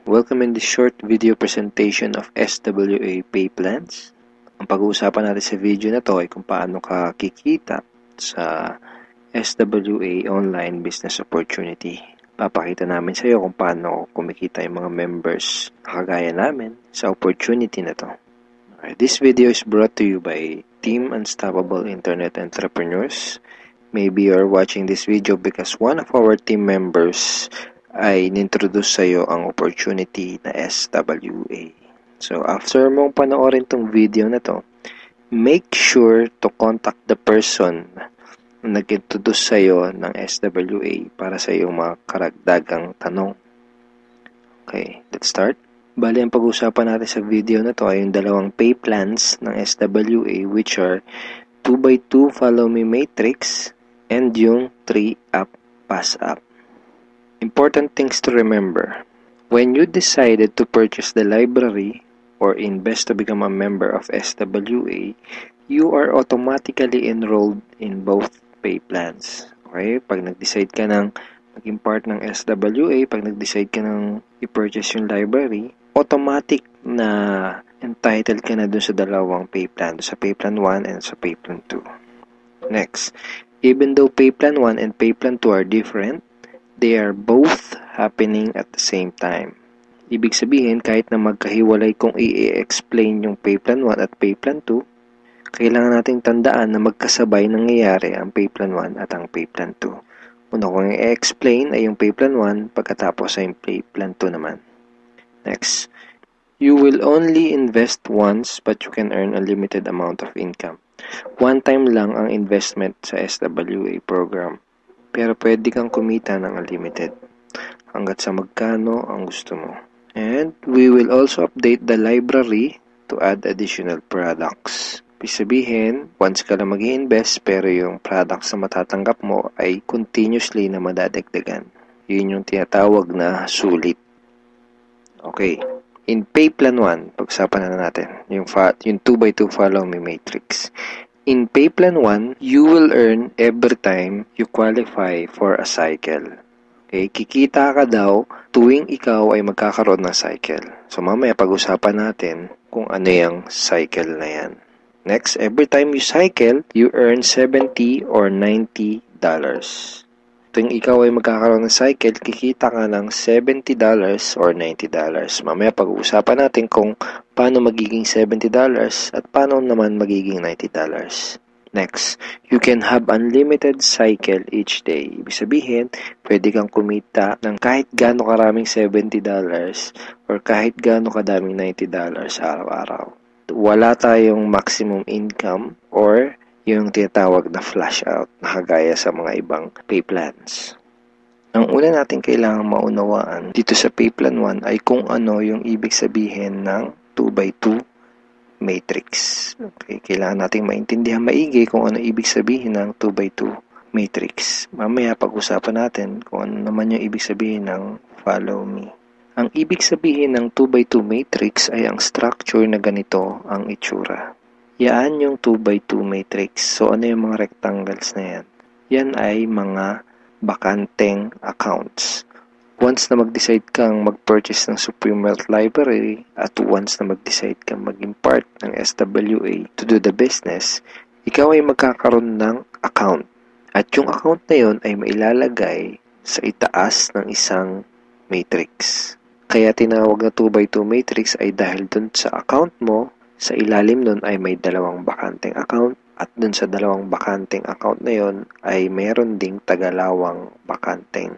Welcome in this short video presentation of SWA Pay Plans. Ang pag-uusapan natin sa video na to ay kung paano ka kikita sa SWA Online Business Opportunity. Papakita namin sa iyo kung paano kumikita yung mga members na kagaya namin sa opportunity na to. This video is brought to you by Team Unstoppable Internet Entrepreneurs. Maybe you're watching this video because one of our team members ay nintroduce sa iyo ang opportunity na SWA. So, after mong panoorin tong video na to, make sure to contact the person na nag-introduce sa iyo ng SWA para sa iyong mga karagdagang tanong. Okay, let's start. Bali, ang pag-usapan natin sa video na to ay yung dalawang pay plans ng SWA, which are 2x2 Follow Me Matrix and yung 3-Up Pass Up. Important things to remember. When you decided to purchase the library or invest to become a member of SWA, you are automatically enrolled in both pay plans. Okay? Pag nag-decide ka ng maging part ng SWA, pag nag-decide ka ng i-purchase yung library, automatic na entitled ka na dun sa dalawang pay plan, sa pay plan 1 and sa pay plan 2. Next, even though pay plan 1 and pay plan 2 are different, they are both happening at the same time. Ibig sabihin, kahit na magkahiwalay kung i-explain yung pay plan 1 at pay plan 2, kailangan nating tandaan na magkasabay nangyayari ang pay plan 1 at ang pay plan 2. Una kong i-explain ay yung pay plan 1, pagkatapos ay yung pay plan 2 naman. Next, you will only invest once but you can earn a limited amount of income. One time lang ang investment sa SWA program. Pero pwede kang kumita ng unlimited hanggat sa magkano ang gusto mo. And we will also update the library to add additional products. Ibig sabihin, once ka lang mag-i-invest pero yung products na matatanggap mo ay continuously na madadagdagan. Yun yung tinatawag na sulit. Okay. In pay plan 1, pag-usapan na natin yung 2x2 Follow Me Matrix. In pay plan 1, you will earn every time you qualify for a cycle. Okay, kikita ka daw tuwing ikaw ay magkakaroon ng cycle. So mamaya pag-usapan natin kung ano yung cycle na yan. Next, every time you cycle, you earn $70 or $90. Tuwing ikaw ay magkakaroon ng cycle, kikita ka ng $70 or $90. Mamaya pag-uusapan natin kung paano magiging $70 at paano naman magiging $90. Next, you can have unlimited cycle each day. Ibig sabihin, pwede kang kumita ng kahit gaano karaming $70 or kahit gaano kadaming $90 araw-araw. Wala tayong maximum income or yung tinatawag na flash out na kagaya sa mga ibang pay plans. Ang una natin kailangang maunawaan dito sa pay plan 1 ay kung ano yung ibig sabihin ng 2x2 matrix. Okay, kailangan nating maintindihan maigi kung ano ibig sabihin ng 2x2 matrix. Mamaya pag-usapan natin kung ano naman yung ibig sabihin ng follow me. Ang ibig sabihin ng 2x2 matrix ay ang structure na ganito ang itsura. Yan yung 2x2 matrix. So, ano yung mga rectangles na yan? Yan ay mga bakanteng accounts. Once na mag-decide kang mag-purchase ng Supreme Wealth Library at once na mag-decide kang maging part ng SWA to do the business, ikaw ay magkakaroon ng account. At yung account na yon ay mailalagay sa itaas ng isang matrix. Kaya tinawag na 2x2 matrix ay dahil dun sa account mo, sa ilalim nun ay may dalawang bakanteng account at dun sa dalawang bakanteng account na yon ay meron ding tagalawang bakanteng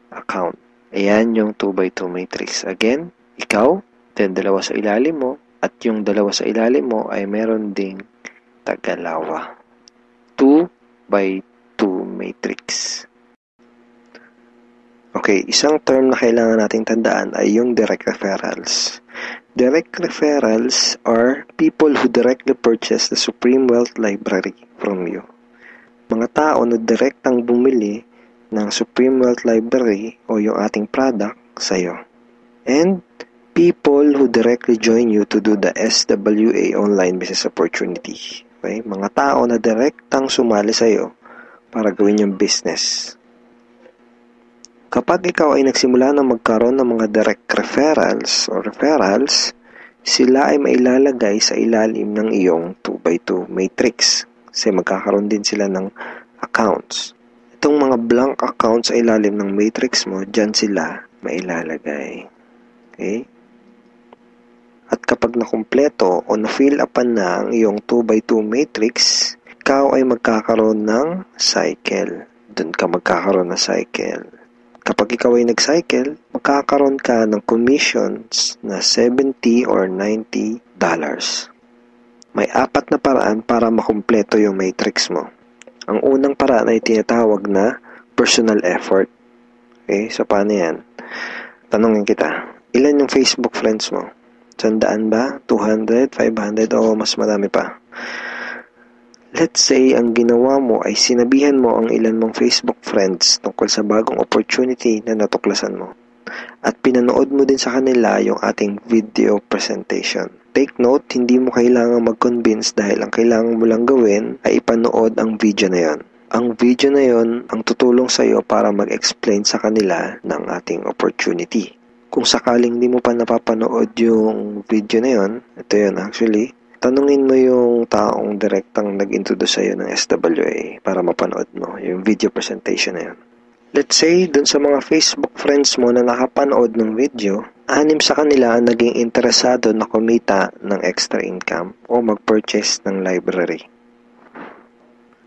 account. Ayan yung 2x2 matrix. Again, ikaw, then dalawa sa ilalim mo at yung dalawa sa ilalim mo ay meron ding tagalawa. 2x2 matrix. Okay, isang term na kailangan nating tandaan ay yung direct referrals. Direct referrals are people who directly purchase the Supreme Wealth Library from you. Mga tao na direktang bumili ng Supreme Wealth Library o yung ating product sa'yo. And people who directly join you to do the SWA Online Business Opportunity. Okay? Mga tao na direktang sumali sa'yo para gawin yung business. Kapag ikaw ay nagsimula na magkaroon ng mga direct referrals, sila ay mailalagay sa ilalim ng iyong 2x2 matrix. Kasi magkakaroon din sila ng accounts. Itong mga blank accounts sa ilalim ng matrix mo, dyan sila mailalagay. Okay? At kapag nakumpleto o na-fill upan na ang iyong 2x2 matrix, ikaw ay magkakaroon ng cycle. Doon ka magkakaroon ng cycle. Kapag ikaw ay nag-cycle, magkakaroon ka ng commissions na $70 or $90. May 4 na paraan para makumpleto yung matrix mo. Ang unang paraan ay tinatawag na personal effort. Okay, so paano yan? Tanungin kita, ilan yung Facebook friends mo? 100 ba? 200? 500? O mas marami pa? Let's say, ang ginawa mo ay sinabihan mo ang ilan mong Facebook friends tungkol sa bagong opportunity na natuklasan mo. At pinanood mo din sa kanila yung ating video presentation. Take note, hindi mo kailangang mag-convince dahil ang kailangan mo lang gawin ay ipanood ang video na yon. Ang video na yon ang tutulong sa iyo para mag-explain sa kanila ng ating opportunity. Kung sakaling di mo pa napapanood yung video na yon, ito yun actually, tanungin mo yung taong direktang nag-introduce sa'yo ng SWA para mapanood mo yung video presentation na yun. Let's say, dun sa mga Facebook friends mo na nakapanood ng video, 6 sa kanila ang naging interesado na kumita ng extra income o mag-purchase ng library.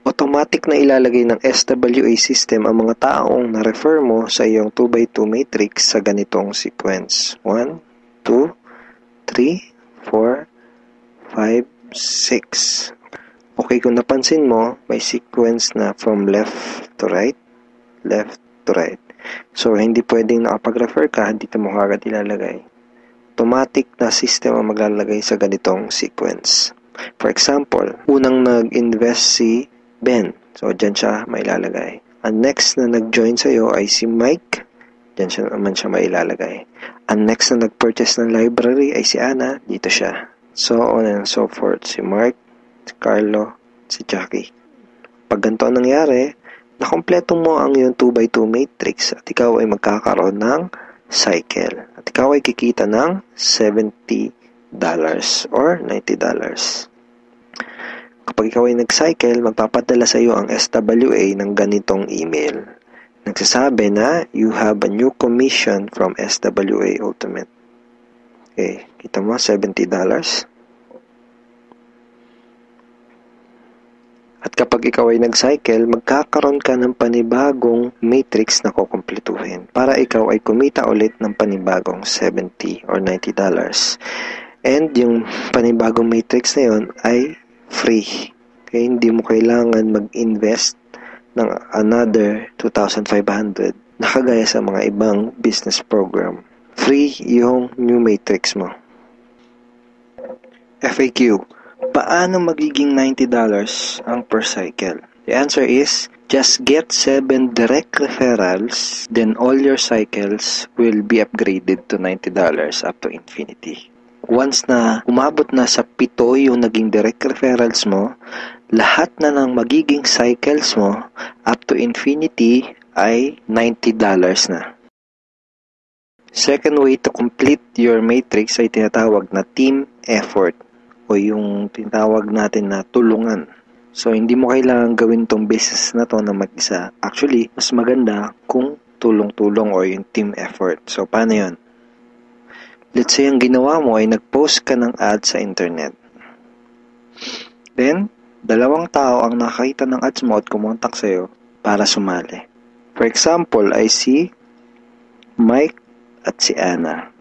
Automatic na ilalagay ng SWA system ang mga taong na-refer mo sa iyong 2x2 matrix sa ganitong sequence. 1, 2, 3, 4, 5, 6. Okay, kung napansin mo, may sequence na from left to right. So, hindi pwedeng nakapag-refer ka, dito mo agad ilalagay. Automatic na system ang maglalagay sa ganitong sequence. For example, unang nag-invest si Ben. So, dyan siya mailalagay. Ang next na nag-join sa'yo ay si Mike. Dyan siya naman siya mailalagay. Ang next na nag-purchase ng library ay si Ana. Dito siya. So on and so forth. Si Mark, si Carlo, si Jackie. Pag ganito ang nangyari, nakompleto mo ang iyong 2x2 matrix at ikaw ay magkakaroon ng cycle. At ikaw ay kikita ng $70 or $90. Kapag ikaw ay nag-cycle, magpapadala sa iyo ang SWA ng ganitong email. Nagsasabi na, you have a new commission from SWA Ultimate. Okay, kita mo, $70. At kapag ikaw ay nag-cycle, magkakaroon ka ng panibagong matrix na kukumpletuhin para ikaw ay kumita ulit ng panibagong $70 or $90. And yung panibagong matrix na yun ay free. Okay, hindi mo kailangan mag-invest ng another 2,500 na kagaya sa mga ibang business program. Free yung new matrix mo. FAQ. Paano magiging $90 ang per cycle? The answer is, just get 7 direct referrals, then all your cycles will be upgraded to $90 up to infinity. Once na umabot na sa 7 yung naging direct referrals mo, lahat na ng magiging cycles mo up to infinity ay $90 na. Second way to complete your matrix ay tinatawag na team effort o yung tinatawag natin na tulungan. So, hindi mo kailangan gawin tong business na to na mag-isa. Actually, mas maganda kung tulong-tulong o yung team effort. So, paano yun? Let's say, ang ginawa mo ay nag-post ka ng ad sa internet. Then, 2 tao ang nakakita ng ads mo at kumontak sa'yo para sumali. For example, ay si Mike at si Ana.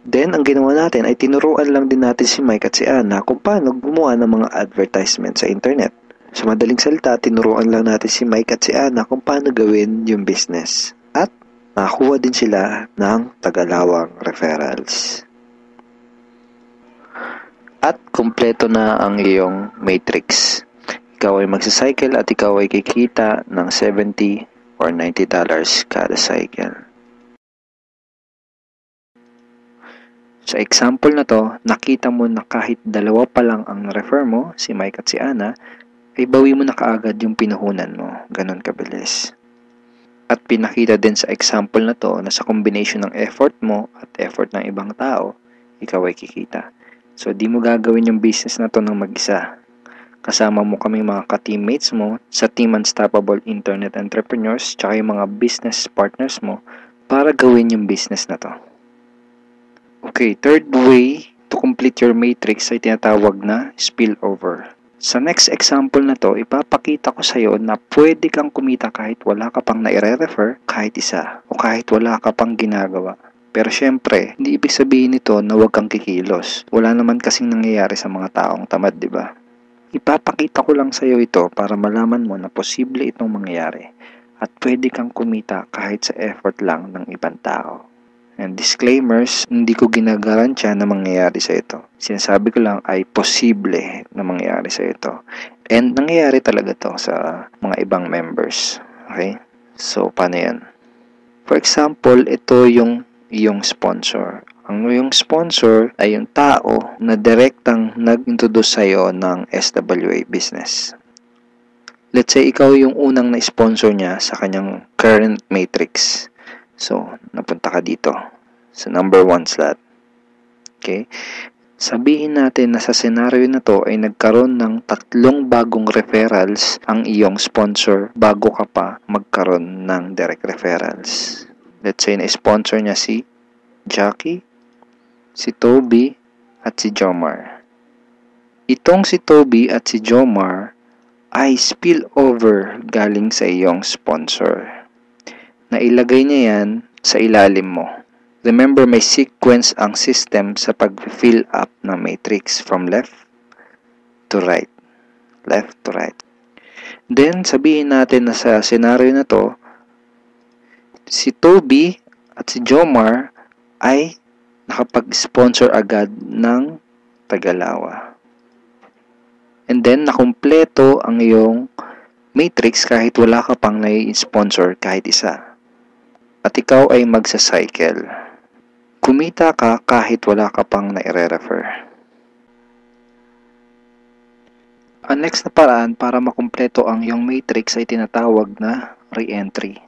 Then, ang ginawa natin ay tinuruan lang din natin si Mike at si Ana kung paano gumawa ng mga advertisement sa internet. Sa madaling salita, tinuruan lang natin si Mike at si Ana kung paano gawin yung business. At nakakuha din sila ng tagalawang referrals. At kumpleto na ang iyong matrix. Ikaw ay magsacycle at ikaw ay kikita ng $70 or $90 kada cycle. Sa example na to, nakita mo na kahit 2 pa lang ang refer mo, si Mike at si Ana, ay bawi mo na kaagad yung pinuhunan mo. Ganon kabilis. At pinakita din sa example na to na sa combination ng effort mo at effort ng ibang tao, ikaw ay kikita. So, di mo gagawin yung business na to ng mag-isa. Kasama mo kaming mga ka-teammates mo sa Team Unstoppable Internet Entrepreneurs tsaka yung mga business partners mo para gawin yung business na to. Okay, third way to complete your matrix ay tinatawag na spillover. Sa next example na to, ipapakita ko sa iyo na pwede kang kumita kahit wala ka pang naire-refer kahit isa o kahit wala ka pang ginagawa. Pero syempre, hindi ibig sabihin nito na huwag kang kikilos. Wala naman kasing nangyayari sa mga taong tamad, di ba? Ipapakita ko lang sa iyo ito para malaman mo na posible itong mangyayari at pwede kang kumita kahit sa effort lang ng ibang tao. And disclaimers, hindi ko ginagarantiya na mangyayari sa ito. Sinasabi ko lang ay posible na mangyayari sa ito. And nangyayari talaga to sa mga ibang members. Okay? So, paano yan? For example, ito yung iyong sponsor. Ang iyong sponsor ay yung tao na direktang nag-introduce sa'yo ng SWA business. Let's say, ikaw yung unang na-sponsor niya sa kanyang current matrix. So, napunta ka dito sa number 1 slot. Okay? Sabihin natin na sa senaryo na to ay nagkaroon ng 3 bagong referrals ang iyong sponsor bago ka pa magkaroon ng direct referrals. Let's say na-sponsor niya si Jackie, si Toby, at si Jomar. Itong si Toby at si Jomar ay spillover galing sa iyong sponsor. Nailagay niya yan sa ilalim mo. Remember, may sequence ang system sa pag-fill up ng matrix from left to right. Left to right. Then, sabihin natin na sa senaryo na to, si Toby at si Jomar ay nakapag-sponsor agad ng Tagalawa. And then, nakumpleto ang iyong matrix kahit wala ka pang nai-sponsor kahit isa. At ikaw ay magsa-cycle. Kumita ka kahit wala ka pang nai-refer. Ang next na paraan para makumpleto ang iyong matrix ay tinatawag na re-entry.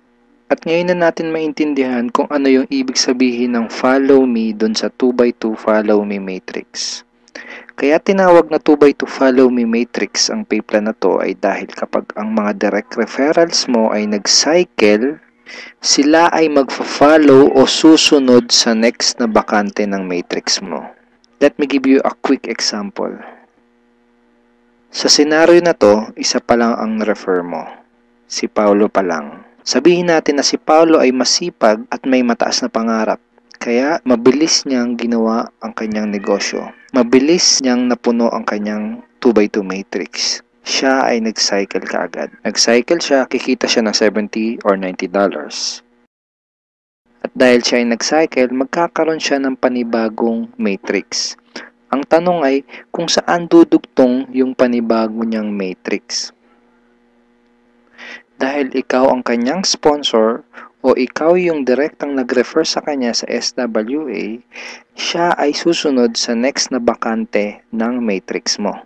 At ngayon na natin maintindihan kung ano yung ibig sabihin ng follow me dun sa 2x2 follow me matrix. Kaya tinawag na 2x2 follow me matrix ang pay plan na to ay dahil kapag ang mga direct referrals mo ay nag-cycle, sila ay magfa-follow o susunod sa next na bakante ng matrix mo. Let me give you a quick example. Sa senaryo na to, isa pa lang ang refer mo. Si Paulo pa lang. Sabihin natin na si Paulo ay masipag at may mataas na pangarap. Kaya mabilis niyang ginawa ang kanyang negosyo. Mabilis niyang napuno ang kanyang 2x2 matrix. Siya ay nag-cycle kaagad. Nag-cycle siya, kikita siya ng $70 or $90. At dahil siya ay nag-cycle, magkakaroon siya ng panibagong matrix. Ang tanong ay kung saan dudugtong yung panibago niyang matrix. Dahil ikaw ang kanyang sponsor o ikaw yung direktang nag-refer sa kanya sa SWA, siya ay susunod sa next na bakante ng matrix mo.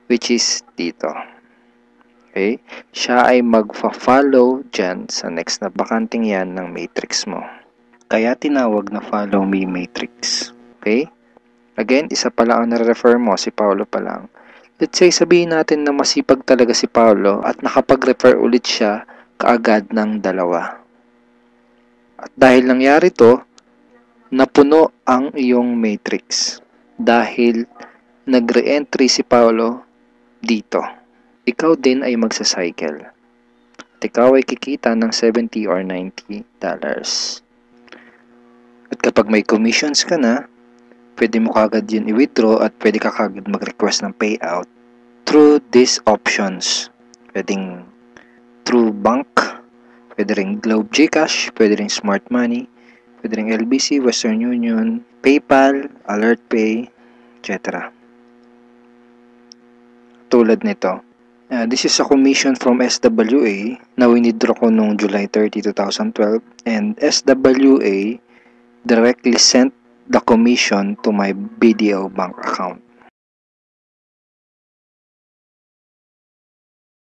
Which is dito. Okay? Siya ay magfa-follow dyan sa next na bakanting yan ng matrix mo. Kaya tinawag na follow me matrix. Okay? Again, isa pa lang ang nare-refer mo, si Paulo pa lang. Let's say, sabihin natin na masipag talaga si Paulo at nakapag-refer ulit siya kaagad ng 2. At dahil nangyari to, napuno ang iyong matrix. Dahil nag-re-entry si Paulo dito. Ikaw din ay magsa-cycle. At ikaw ay kikita ng $70 or $90. At kapag may commissions ka na, pwede mo kagad yun i-withdraw at pwede ka kagad mag-request ng payout through these options. Pwedeng through bank, pwede ring Globe GCash, pwede ring Smart Money, pwede ring LBC, Western Union, PayPal, AlertPay, etc. Tulad nito. This is a commission from SWA na winidraw ko noong July 30, 2012 and SWA directly sent the commission to my BDO bank account.